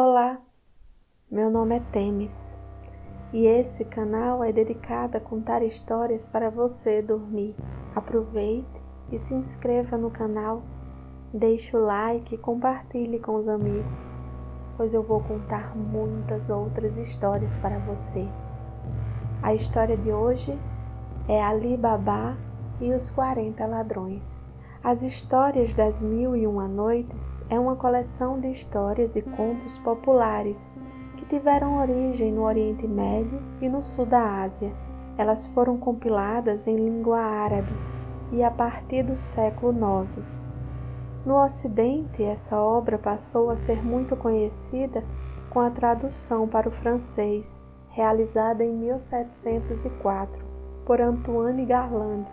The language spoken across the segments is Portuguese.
Olá, meu nome é Temis e esse canal é dedicado a contar histórias para você dormir. Aproveite e se inscreva no canal, deixe o like e compartilhe com os amigos, pois eu vou contar muitas outras histórias para você. A história de hoje é Ali Baba e os 40 ladrões. As Histórias das Mil e Uma Noites é uma coleção de histórias e contos populares que tiveram origem no Oriente Médio e no sul da Ásia. Elas foram compiladas em língua árabe e a partir do século IX. No Ocidente, essa obra passou a ser muito conhecida com a tradução para o francês, realizada em 1704 por Antoine Galland,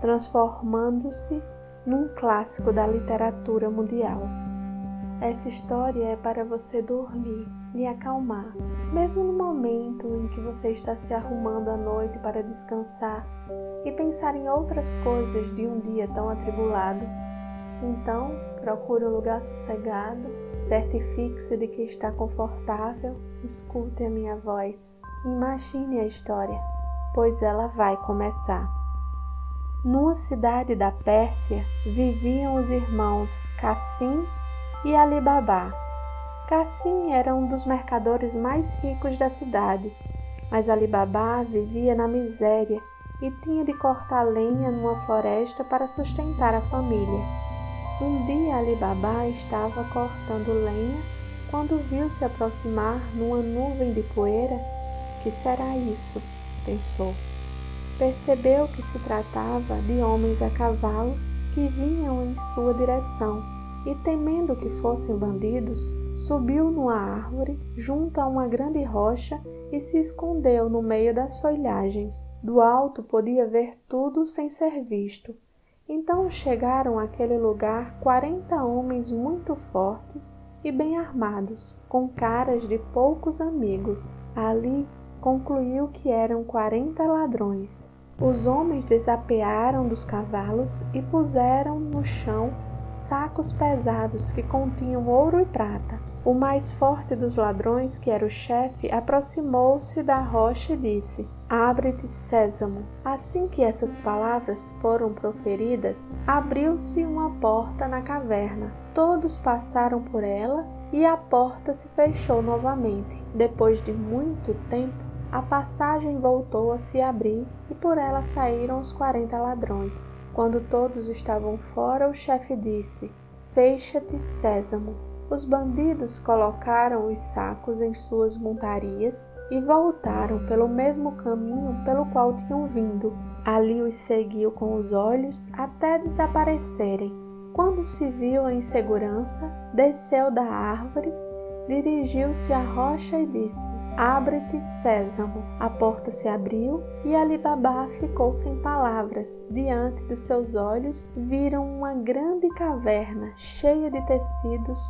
transformando-se num clássico da literatura mundial. Essa história é para você dormir e acalmar, mesmo no momento em que você está se arrumando à noite para descansar e pensar em outras coisas de um dia tão atribulado. Então, procure um lugar sossegado, certifique-se de que está confortável, escute a minha voz e imagine a história, pois ela vai começar. Numa cidade da Pérsia viviam os irmãos Cassim e Ali Baba. Cassim era um dos mercadores mais ricos da cidade, mas Ali Baba vivia na miséria e tinha de cortar lenha numa floresta para sustentar a família. Um dia Ali Baba estava cortando lenha quando viu se aproximar numa nuvem de poeira. Que será isso? Pensou. Percebeu que se tratava de homens a cavalo que vinham em sua direção e, temendo que fossem bandidos, subiu numa árvore junto a uma grande rocha e se escondeu no meio das folhagens. Do alto podia ver tudo sem ser visto. Então chegaram àquele lugar 40 homens muito fortes e bem armados, com caras de poucos amigos. Ali concluiu que eram 40 ladrões. Os homens desapearam dos cavalos e puseram no chão sacos pesados que continham ouro e prata. O mais forte dos ladrões, que era o chefe, aproximou-se da rocha e disse: "Abre-te, sésamo." Assim que essas palavras foram proferidas, abriu-se uma porta na caverna. Todos passaram por ela e a porta se fechou novamente. Depois de muito tempo, a passagem voltou a se abrir e por ela saíram os 40 ladrões. Quando todos estavam fora, o chefe disse: "Fecha-te, sésamo." Os bandidos colocaram os sacos em suas montarias e voltaram pelo mesmo caminho pelo qual tinham vindo. Ali os seguiu com os olhos até desaparecerem. Quando se viu em segurança, desceu da árvore, dirigiu-se à rocha e disse: "Abre-te, sésamo." A porta se abriu e Ali Baba ficou sem palavras. Diante dos seus olhos viram uma grande caverna cheia de tecidos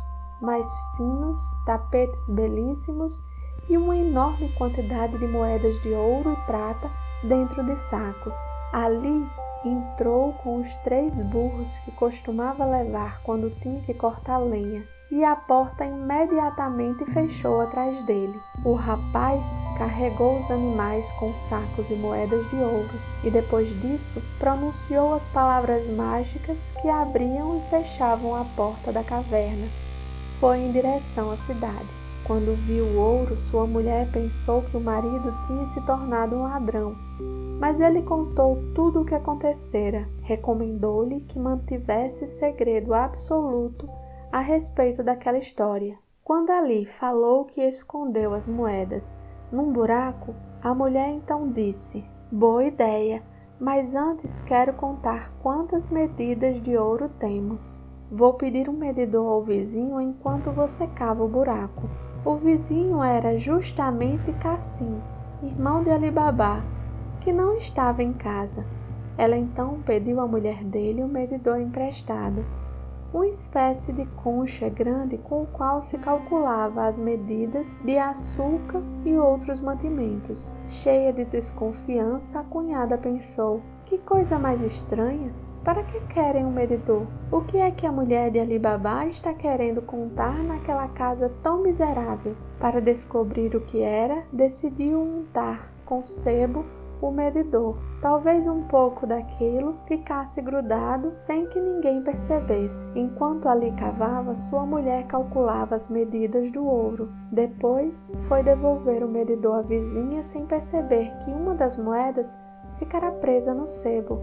mais finos, tapetes belíssimos e uma enorme quantidade de moedas de ouro e prata dentro de sacos. Ali entrou com os 3 burros que costumava levar quando tinha que cortar lenha, e a porta imediatamente fechou atrás dele. O rapaz carregou os animais com sacos e moedas de ouro e depois disso pronunciou as palavras mágicas que abriam e fechavam a porta da caverna. Foi em direção à cidade. Quando viu o ouro, sua mulher pensou que o marido tinha se tornado um ladrão, mas ele contou tudo o que acontecera. Recomendou-lhe que mantivesse segredo absoluto a respeito daquela história. Quando Ali falou que escondeu as moedas num buraco, a mulher então disse: "Boa ideia, mas antes quero contar quantas medidas de ouro temos. Vou pedir um medidor ao vizinho enquanto você cava o buraco." O vizinho era justamente Cassim, irmão de Ali Baba, que não estava em casa. Ela então pediu à mulher dele um medidor emprestado, uma espécie de concha grande com o qual se calculava as medidas de açúcar e outros mantimentos. Cheia de desconfiança, a cunhada pensou: "Que coisa mais estranha! Para que querem um medidor? O que é que a mulher de Ali Baba está querendo contar naquela casa tão miserável? Para descobrir o que era, decidiu untar com sebo o medidor. Talvez um pouco daquilo ficasse grudado sem que ninguém percebesse. Enquanto ali cavava, sua mulher calculava as medidas do ouro. Depois foi devolver o medidor à vizinha sem perceber que uma das moedas ficara presa no sebo.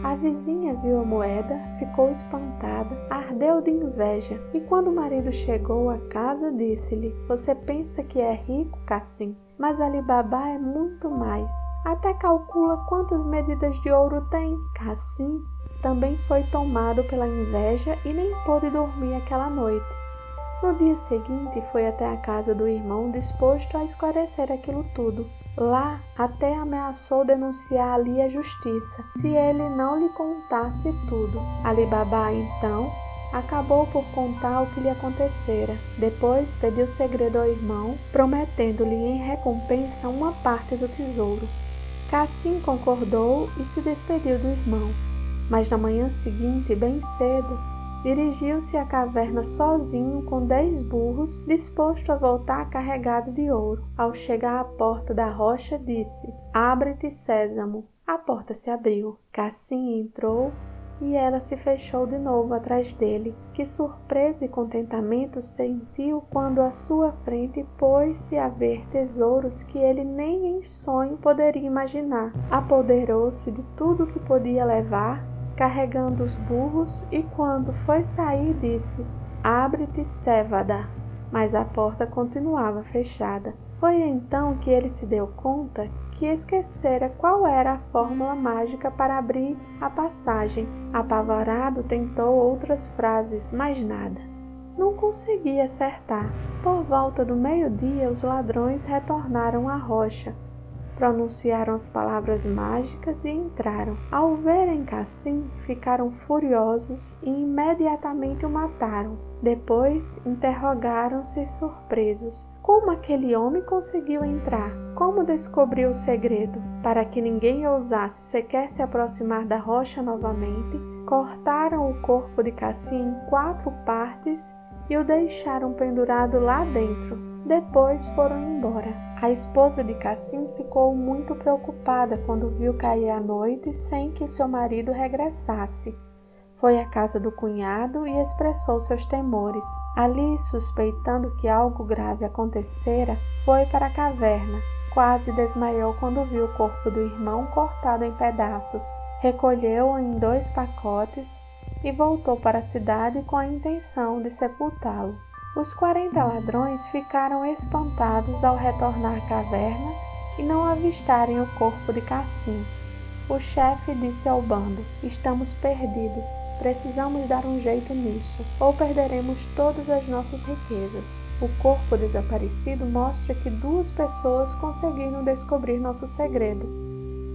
A vizinha viu a moeda, ficou espantada, ardeu de inveja, e quando o marido chegou à casa, disse-lhe: "Você pensa que é rico, Cassim, mas Ali Baba é muito mais. Até calcula quantas medidas de ouro tem." Cassim também foi tomado pela inveja e nem pôde dormir aquela noite. No dia seguinte, foi até a casa do irmão disposto a esclarecer aquilo tudo. Lá, até ameaçou denunciar Ali à justiça, se ele não lhe contasse tudo. Ali Baba, então, acabou por contar o que lhe acontecera. Depois pediu segredo ao irmão, prometendo-lhe em recompensa uma parte do tesouro. Cassim concordou e se despediu do irmão. Mas na manhã seguinte, bem cedo, dirigiu-se à caverna sozinho com 10 burros, disposto a voltar carregado de ouro. Ao chegar à porta da rocha, disse: "Abre-te, sésamo." A porta se abriu. Cassim entrou e ela se fechou de novo atrás dele. Que surpresa e contentamento sentiu quando à sua frente pôs-se a ver tesouros que ele nem em sonho poderia imaginar. Apoderou-se de tudo o que podia levar, carregando os burros, e quando foi sair disse: "Abre-te, Sévada." Mas a porta continuava fechada. Foi então que ele se deu conta que esquecera qual era a fórmula mágica para abrir a passagem. Apavorado, tentou outras frases, mas nada. Não conseguia acertar. Por volta do meio-dia, os ladrões retornaram à rocha. Pronunciaram as palavras mágicas e entraram. Ao verem Cassim, ficaram furiosos e imediatamente o mataram. Depois interrogaram-se surpresos. Como aquele homem conseguiu entrar? Como descobriu o segredo? Para que ninguém ousasse sequer se aproximar da rocha novamente, cortaram o corpo de Cassim em 4 partes e o deixaram pendurado lá dentro. Depois foram embora. A esposa de Cassim ficou muito preocupada quando viu cair a noite sem que seu marido regressasse. Foi à casa do cunhado e expressou seus temores. Ali, suspeitando que algo grave acontecera, foi para a caverna. Quase desmaiou quando viu o corpo do irmão cortado em pedaços. Recolheu-o em 2 pacotes e voltou para a cidade com a intenção de sepultá-lo. Os 40 ladrões ficaram espantados ao retornar à caverna e não avistarem o corpo de Cassim. O chefe disse ao bando: "Estamos perdidos. Precisamos dar um jeito nisso, ou perderemos todas as nossas riquezas." O corpo desaparecido mostra que 2 pessoas conseguiram descobrir nosso segredo.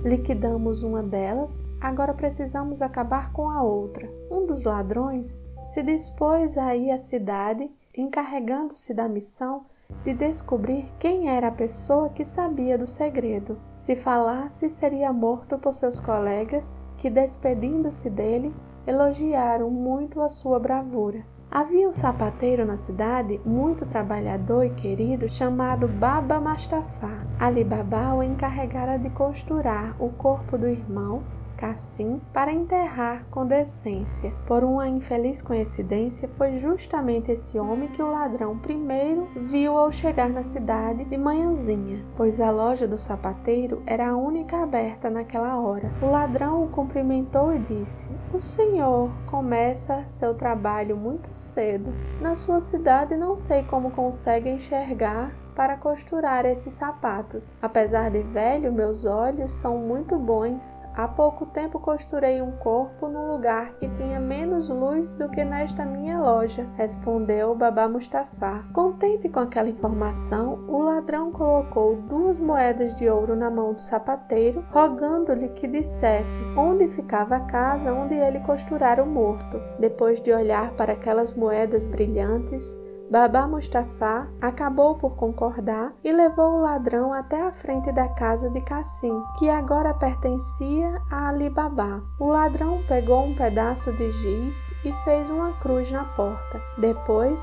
Liquidamos uma delas, agora precisamos acabar com a outra. Um dos ladrões se dispôs a ir à cidade, encarregando-se da missão de descobrir quem era a pessoa que sabia do segredo. Se falasse, seria morto por seus colegas, que, despedindo-se dele, elogiaram muito a sua bravura. Havia um sapateiro na cidade, muito trabalhador e querido, chamado Baba Mustafá. Ali Baba o encarregara de costurar o corpo do irmão Cassim para enterrar com decência. Por uma infeliz coincidência, foi justamente esse homem que o ladrão primeiro viu ao chegar na cidade de manhãzinha, pois a loja do sapateiro era a única aberta naquela hora. O ladrão o cumprimentou e disse: "O senhor começa seu trabalho muito cedo. Na sua cidade não sei como consegue enxergar para costurar esses sapatos. Apesar de velho, meus olhos são muito bons. Há pouco tempo costurei um corpo num lugar que tinha menos luz do que nesta minha loja", respondeu Baba Mustafá. Contente com aquela informação, o ladrão colocou 2 moedas de ouro na mão do sapateiro, rogando-lhe que dissesse onde ficava a casa onde ele costurara o morto. Depois de olhar para aquelas moedas brilhantes, Baba Mustafá acabou por concordar e levou o ladrão até a frente da casa de Cassim, que agora pertencia a Ali Baba. O ladrão pegou um pedaço de giz e fez uma cruz na porta. Depois,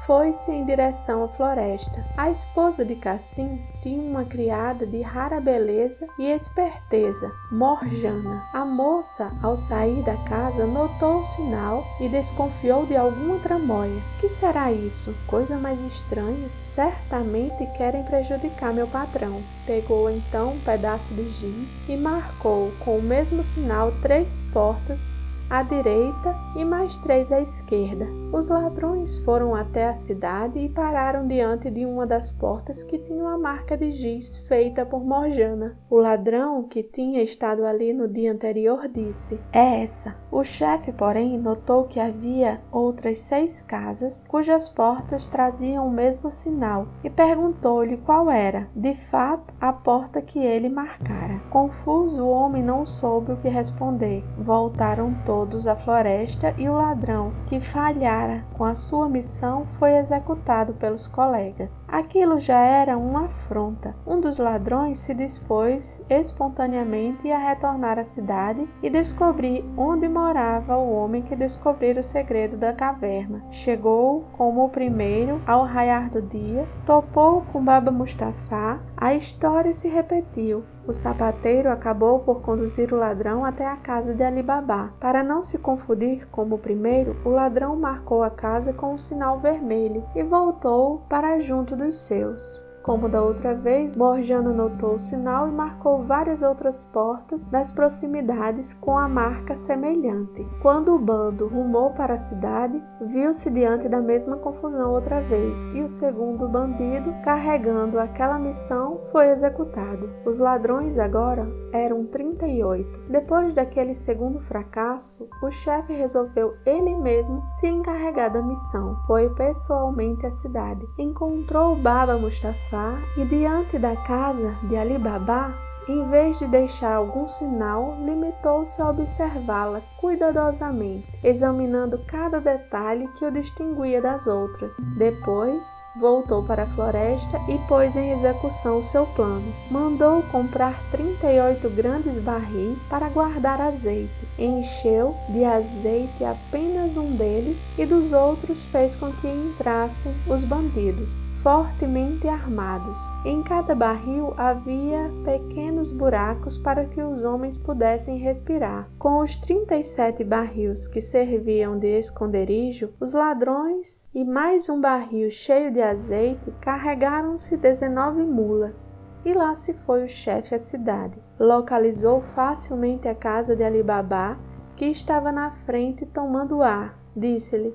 foi-se em direção à floresta. A esposa de Cassim tinha uma criada de rara beleza e esperteza, Morjana. A moça, ao sair da casa, notou o sinal e desconfiou de alguma tramóia. Que será isso? Coisa mais estranha. Certamente querem prejudicar meu patrão. Pegou então um pedaço de giz e marcou com o mesmo sinal 3 portas à direita e mais 3 à esquerda. Os ladrões foram até a cidade e pararam diante de uma das portas que tinha uma marca de giz feita por Morjana. O ladrão, que tinha estado ali no dia anterior, disse: "É essa." O chefe, porém, notou que havia outras 6 casas cujas portas traziam o mesmo sinal e perguntou-lhe qual era, de fato, a porta que ele marcara. Confuso, o homem não soube o que responder. Voltaram todos à floresta e o ladrão, que falhara com a sua missão, foi executado pelos colegas. Aquilo já era uma afronta. Um dos ladrões se dispôs espontaneamente a retornar à cidade e descobrir onde morava o homem que descobrira o segredo da caverna. Chegou como o primeiro ao raiar do dia, topou com Baba Mustafá. A história se repetiu. O sapateiro acabou por conduzir o ladrão até a casa de Ali Baba. Para não se confundir como o primeiro, o ladrão marcou a casa com um sinal vermelho e voltou para junto dos seus. Como da outra vez, Morjana notou o sinal e marcou várias outras portas nas proximidades com a marca semelhante. Quando o bando rumou para a cidade, viu-se diante da mesma confusão outra vez, e o segundo bandido, carregando aquela missão, foi executado. Os ladrões agora eram 38. Depois daquele segundo fracasso, o chefe resolveu ele mesmo se encarregar da missão. Foi pessoalmente à cidade. Encontrou Baba Mustafá e diante da casa de Ali Baba, em vez de deixar algum sinal, limitou-se a observá-la cuidadosamente, examinando cada detalhe que o distinguia das outras. Depois, voltou para a floresta e pôs em execução o seu plano. Mandou comprar 38 grandes barris para guardar azeite. Encheu de azeite apenas um deles e dos outros fez com que entrassem os bandidos, fortemente armados. Em cada barril havia pequenos buracos para que os homens pudessem respirar. Com os 37 barris que serviam de esconderijo, os ladrões e mais um barril cheio de azeite carregaram-se 19 mulas. E lá se foi o chefe à cidade. Localizou facilmente a casa de Ali Baba, que estava na frente tomando ar. Disse-lhe: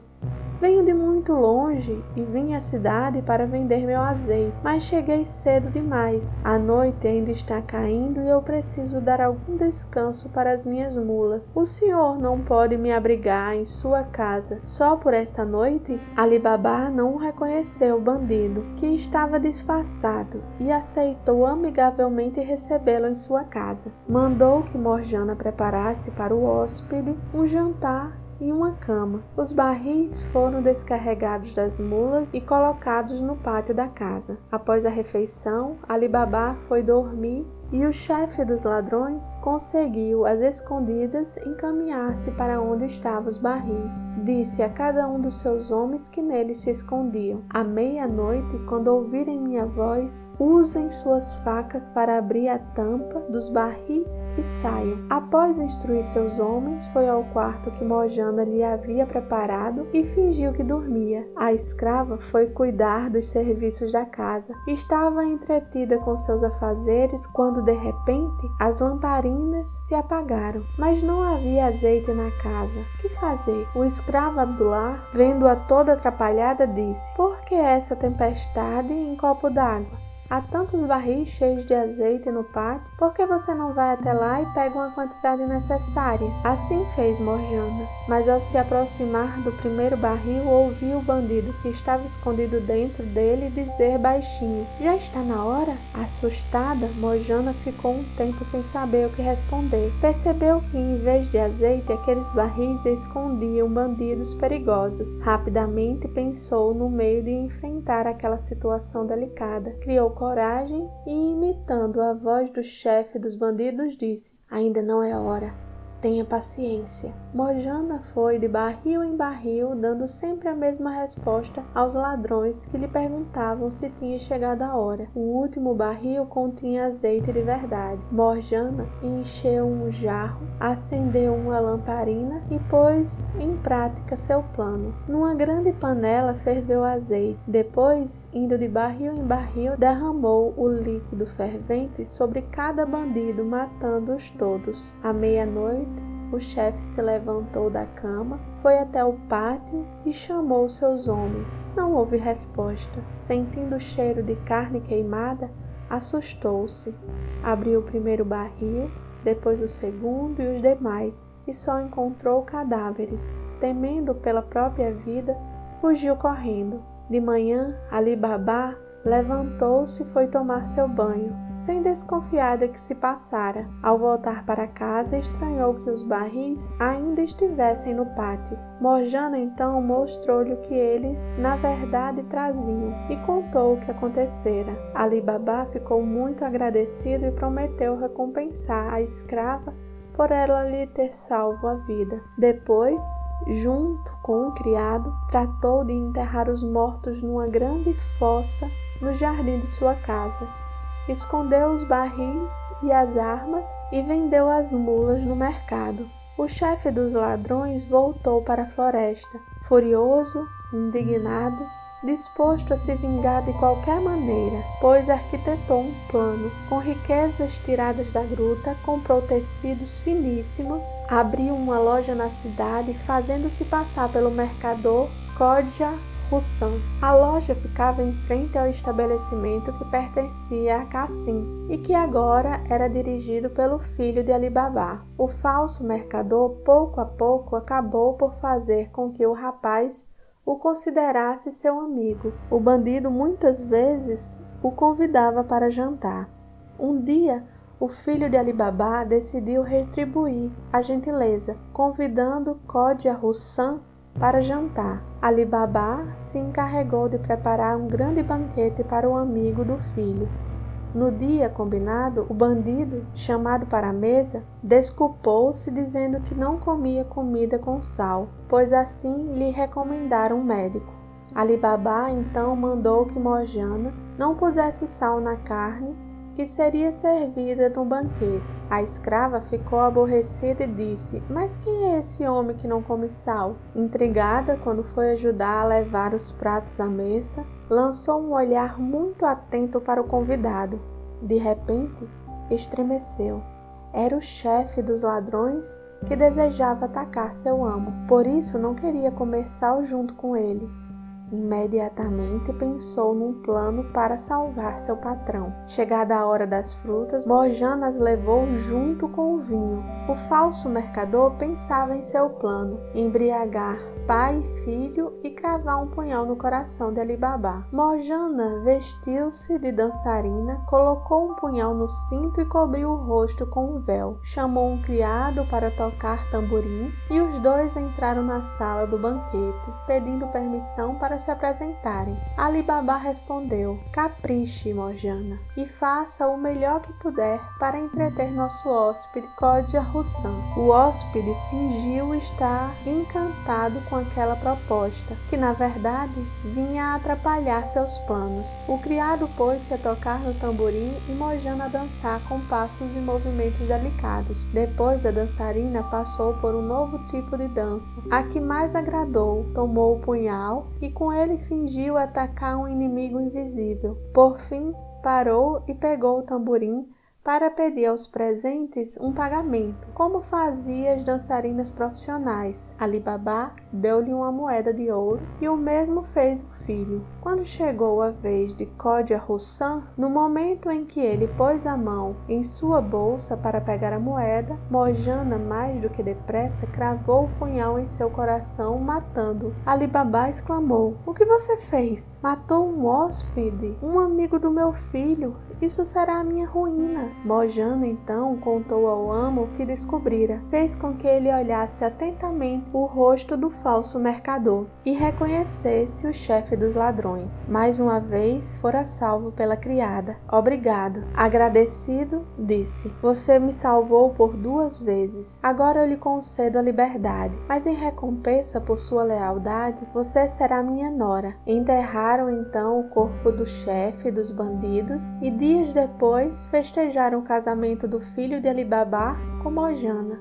"Venho de muito longe e vim à cidade para vender meu azeite, mas cheguei cedo demais. A noite ainda está caindo e eu preciso dar algum descanso para as minhas mulas. O senhor não pode me abrigar em sua casa só por esta noite?" Ali Baba não reconheceu o bandido, que estava disfarçado, e aceitou amigavelmente recebê-lo em sua casa. Mandou que Morjana preparasse para o hóspede um jantar e uma cama. Os barris foram descarregados das mulas e colocados no pátio da casa. Após a refeição, Ali Baba foi dormir e o chefe dos ladrões conseguiu, às escondidas, encaminhar-se para onde estavam os barris. Disse a cada um dos seus homens que neles se escondiam: "À meia-noite, quando ouvirem minha voz, usem suas facas para abrir a tampa dos barris e saiam." Após instruir seus homens, foi ao quarto que Morjana lhe havia preparado e fingiu que dormia. A escrava foi cuidar dos serviços da casa. Estava entretida com seus afazeres quando de repente as lamparinas se apagaram, mas não havia azeite na casa. Que fazer? O escravo Abdullah, vendo-a toda atrapalhada, disse: "Por que essa tempestade em copo d'água?" Há tantos barris cheios de azeite no pátio, por que você não vai até lá e pega uma quantidade necessária? Assim fez Morjana, mas ao se aproximar do primeiro barril, ouviu o bandido que estava escondido dentro dele dizer baixinho: já está na hora? Assustada, Morjana ficou um tempo sem saber o que responder. Percebeu que em vez de azeite, aqueles barris escondiam bandidos perigosos. Rapidamente pensou no meio de enfrentar aquela situação delicada. Criou coragem e, imitando a voz do chefe dos bandidos, disse: ainda não é hora. Tenha paciência. Morjana foi de barril em barril, dando sempre a mesma resposta aos ladrões que lhe perguntavam se tinha chegado a hora. O último barril continha azeite de verdade. Morjana encheu um jarro, acendeu uma lamparina e pôs em prática seu plano. Numa grande panela ferveu azeite. Depois, indo de barril em barril, derramou o líquido fervente sobre cada bandido, matando-os todos. À meia-noite, o chefe se levantou da cama, foi até o pátio e chamou seus homens. Não houve resposta. Sentindo o cheiro de carne queimada, assustou-se. Abriu o primeiro barril, depois o segundo e os demais, e só encontrou cadáveres. Temendo pela própria vida, fugiu correndo. De manhã, Ali Baba levantou-se e foi tomar seu banho, sem desconfiar do que se passara. Ao voltar para casa, estranhou que os barris ainda estivessem no pátio. Morjana então mostrou-lhe o que eles, na verdade, traziam e contou o que acontecera. Ali Baba ficou muito agradecido e prometeu recompensar a escrava por ela lhe ter salvo a vida. Depois, junto com um criado, tratou de enterrar os mortos numa grande fossa no jardim de sua casa. Escondeu os barris e as armas e vendeu as mulas no mercado. O chefe dos ladrões voltou para a floresta, furioso, indignado, disposto a se vingar de qualquer maneira, pois arquitetou um plano. Com riquezas tiradas da gruta, comprou tecidos finíssimos, abriu uma loja na cidade, fazendo-se passar pelo mercador Kodja Hussan. A loja ficava em frente ao estabelecimento que pertencia a Cassim e que agora era dirigido pelo filho de Ali Baba. O falso mercador, pouco a pouco, acabou por fazer com que o rapaz o considerasse seu amigo. O bandido muitas vezes o convidava para jantar. Um dia, o filho de Ali Baba decidiu retribuir a gentileza, convidando Kodja Hussan para jantar. Ali Baba se encarregou de preparar um grande banquete para o amigo do filho. No dia combinado, o bandido, chamado para a mesa, desculpou-se dizendo que não comia comida com sal, pois assim lhe recomendara um médico. Ali Baba então mandou que Morjana não pusesse sal na carne que seria servida no banquete. A escrava ficou aborrecida e disse: mas quem é esse homem que não come sal? Intrigada, quando foi ajudar a levar os pratos à mesa, lançou um olhar muito atento para o convidado. De repente, estremeceu. Era o chefe dos ladrões que desejava atacar seu amo. Por isso, não queria comer sal junto com ele. Imediatamente pensou num plano para salvar seu patrão. Chegada a hora das frutas, Morjana as levou junto com o vinho. O falso mercador pensava em seu plano: embriagar pai e filho e cravar um punhal no coração de Ali Baba. Morjana vestiu-se de dançarina, colocou um punhal no cinto e cobriu o rosto com um véu. Chamou um criado para tocar tamborim e os dois entraram na sala do banquete, pedindo permissão para se apresentarem. Ali Baba respondeu: capriche, Morjana, e faça o melhor que puder para entreter nosso hóspede Kodja Hussan. O hóspede fingiu estar encantado com aquela proposta, que na verdade vinha a atrapalhar seus planos. O criado pôs-se a tocar no tamborim e Morjana a dançar com passos e movimentos delicados. Depois a dançarina passou por um novo tipo de dança, a que mais agradou. Tomou o punhal e com ele fingiu atacar um inimigo invisível. Por fim, parou e pegou o tamborim, para pedir aos presentes um pagamento, como fazia as dançarinas profissionais. Ali Baba deu-lhe uma moeda de ouro e o mesmo fez o filho. Quando chegou a vez de Codia Russan, no momento em que ele pôs a mão em sua bolsa para pegar a moeda, Mojana, mais do que depressa, cravou o punhal em seu coração, matando-o. Ali Baba exclamou: "O que você fez? Matou um hóspede, um amigo do meu filho. Isso será a minha ruína." Mojana então contou ao amo o que descobrira. Fez com que ele olhasse atentamente o rosto do falso mercador e reconhecesse o chefe dos ladrões. Mais uma vez fora salvo pela criada. "Obrigado." Agradecido, disse: "Você me salvou por 2 vezes. Agora eu lhe concedo a liberdade, mas em recompensa por sua lealdade, você será minha nora." Enterraram então o corpo do chefe dos bandidos e dias depois festejaram o casamento do filho de Ali Baba com Mojana,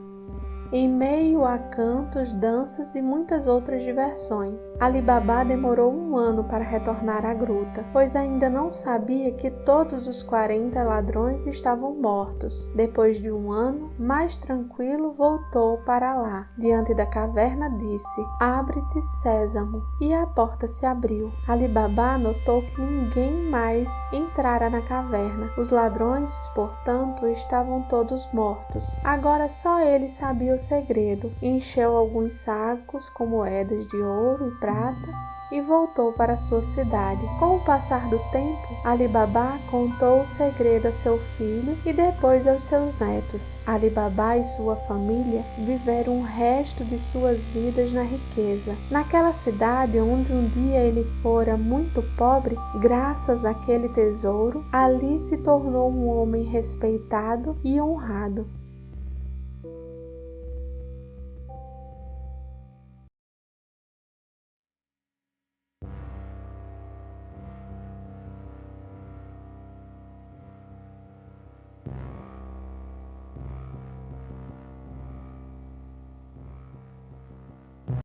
em meio a cantos, danças e muitas outras diversões. Ali Baba demorou 1 ano para retornar à gruta, pois ainda não sabia que todos os 40 ladrões estavam mortos. Depois de 1 ano, mais tranquilo, voltou para lá. Diante da caverna disse: "Abre-te, sésamo." E a porta se abriu. Ali Baba notou que ninguém mais entrara na caverna. Os ladrões, portanto, estavam todos mortos. Agora só ele sabia o segredo. Encheu alguns sacos com moedas de ouro e prata e voltou para sua cidade. Com o passar do tempo, Ali Baba contou o segredo a seu filho e depois aos seus netos. Ali Baba e sua família viveram o resto de suas vidas na riqueza. Naquela cidade onde um dia ele fora muito pobre, graças àquele tesouro, ali se tornou um homem respeitado e honrado.